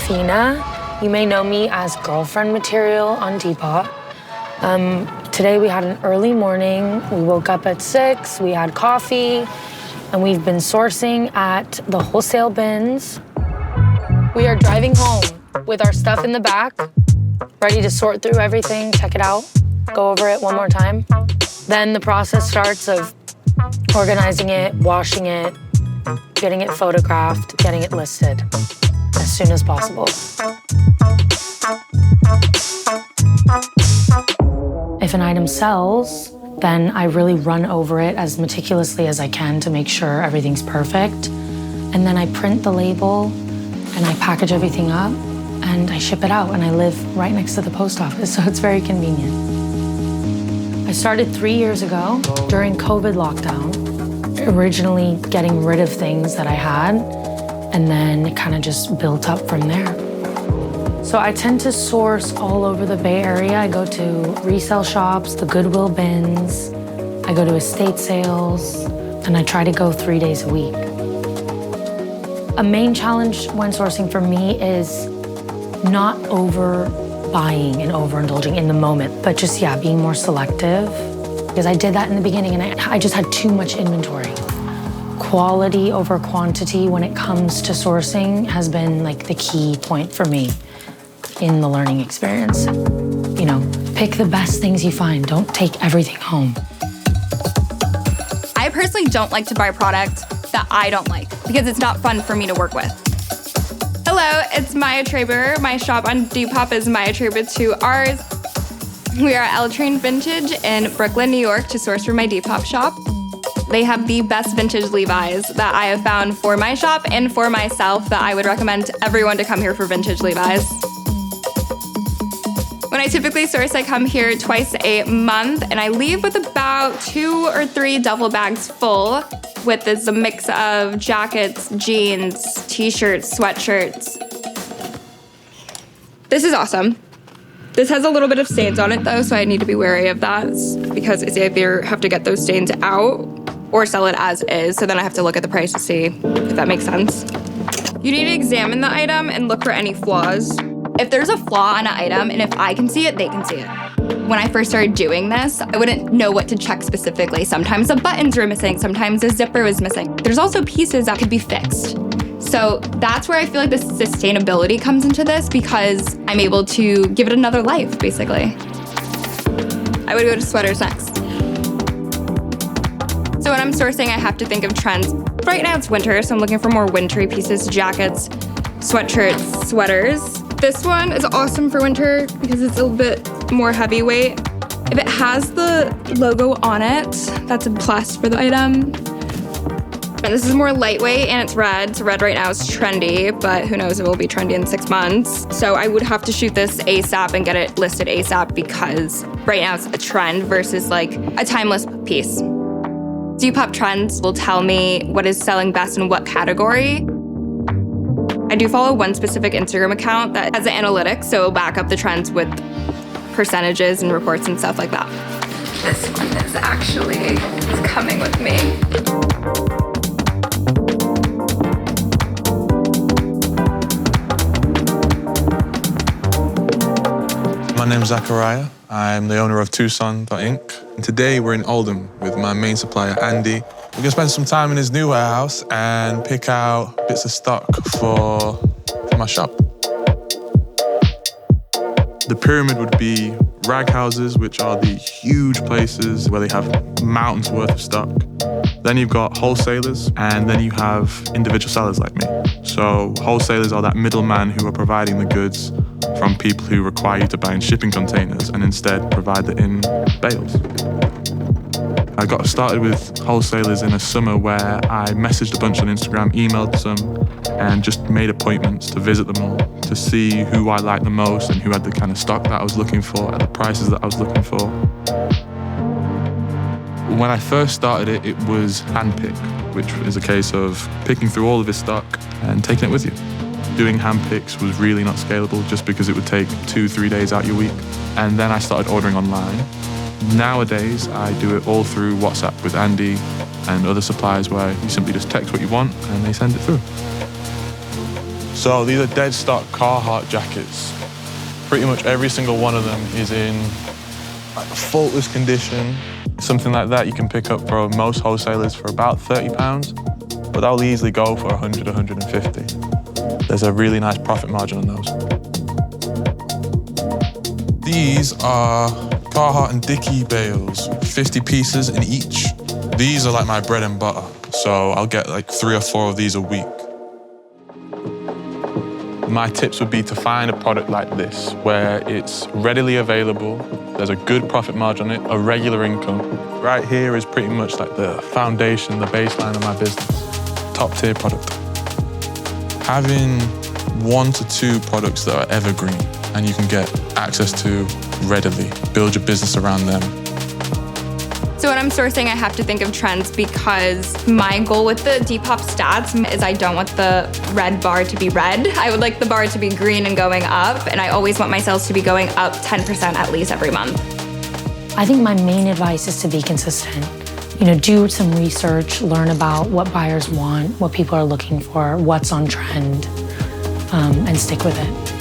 Fina. You may know me as girlfriend material on Depop. Today we had an early morning. We woke up at 6, we had coffee, and we've been sourcing at the wholesale bins. We are driving home with our stuff in the back, ready to sort through everything, check it out, go over it one more time. Then the process starts of organizing it, washing it, getting it photographed, getting it listed as soon as possible. If an item sells, then I really run over it as meticulously as I can to make sure everything's perfect. And then I print the label and I package everything up and I ship it out, and I live right next to the post office, so it's very convenient. I started 3 years ago during COVID lockdown, originally getting rid of things that I had, and then it kind of just built up from there. So I tend to source all over the Bay Area. I go to resale shops, the Goodwill bins, I go to estate sales, and I try to go 3 days a week. A main challenge when sourcing for me is not overbuying and overindulging in the moment, but just, being more selective. Because I did that in the beginning and I just had too much inventory. Quality over quantity when it comes to sourcing has been like the key point for me in the learning experience. You know, pick the best things you find. Don't take everything home. I personally don't like to buy product that I don't like because it's not fun for me to work with. Hello, it's Maya Traber. My shop on Depop is Maya Traber 2 ours. We are at L Train Vintage in Brooklyn, New York to source for my Depop shop. They have the best vintage Levi's that I have found for my shop and for myself that I would recommend to everyone to come here for vintage Levi's. When I typically source, I come here twice a month and I leave with about 2 or 3 duffel bags full with this mix of jackets, jeans, t-shirts, sweatshirts. This is awesome. This has a little bit of stains on it though, so I need to be wary of that because it's either have to get those stains out or sell it as is, so then I have to look at the price to see if that makes sense. You need to examine the item and look for any flaws. If there's a flaw on an item and if I can see it, they can see it. When I first started doing this, I wouldn't know what to check specifically. Sometimes the buttons were missing, sometimes the zipper was missing. There's also pieces that could be fixed. So that's where I feel like the sustainability comes into this because I'm able to give it another life, basically. I would go to sweaters next. So when I'm sourcing, I have to think of trends. Right now it's winter, so I'm looking for more wintry pieces, jackets, sweatshirts, sweaters. This one is awesome for winter because it's a little bit more heavyweight. If it has the logo on it, that's a plus for the item. And this is more lightweight and it's red. So red right now is trendy, but who knows if it will be trendy in 6 months. So I would have to shoot this ASAP and get it listed ASAP because right now it's a trend versus like a timeless piece. Depop trends will tell me what is selling best in what category. I do follow one specific Instagram account that has the analytics, so it'll back up the trends with percentages and reports and stuff like that. This one is actually coming with me. My name's Zachariah. I'm the owner of Tucson.Inc. And today we're in Oldham with my main supplier, Andy. We're gonna spend some time in his new warehouse and pick out bits of stock for my shop. The pyramid would be rag houses, which are the huge places where they have mountains worth of stock. Then you've got wholesalers, and then you have individual sellers like me. So wholesalers are that middleman who are providing the goods from people who require you to buy in shipping containers and instead provide it in bales. I got started with wholesalers in a summer where I messaged a bunch on Instagram, emailed some, and just made appointments to visit them all to see who I liked the most and who had the kind of stock that I was looking for at the prices that I was looking for. When I first started it, it was handpick, which is a case of picking through all of his stock and taking it with you. Doing handpicks was really not scalable just because it would take 2-3 days out your week. And then I started ordering online. Nowadays, I do it all through WhatsApp with Andy and other suppliers where you simply just text what you want and they send it through. So these are dead stock Carhartt jackets. Pretty much every single one of them is in like faultless condition. Something like that you can pick up from most wholesalers for about £30, but that'll easily go for 100, 150. There's a really nice profit margin on those. These are Carhartt and Dickie bales, 50 pieces in each. These are like my bread and butter, so I'll get like 3 or 4 of these a week. My tips would be to find a product like this, where it's readily available, there's a good profit margin on it, a regular income. Right here is pretty much like the foundation, the baseline of my business. Top tier product. Having 1 to 2 products that are evergreen and you can get access to readily, build your business around them. So when I'm sourcing, I have to think of trends because my goal with the Depop stats is I don't want the red bar to be red. I would like the bar to be green and going up, and I always want my sales to be going up 10% at least every month. I think my main advice is to be consistent. Do some research, learn about what buyers want, what people are looking for, what's on trend, and stick with it.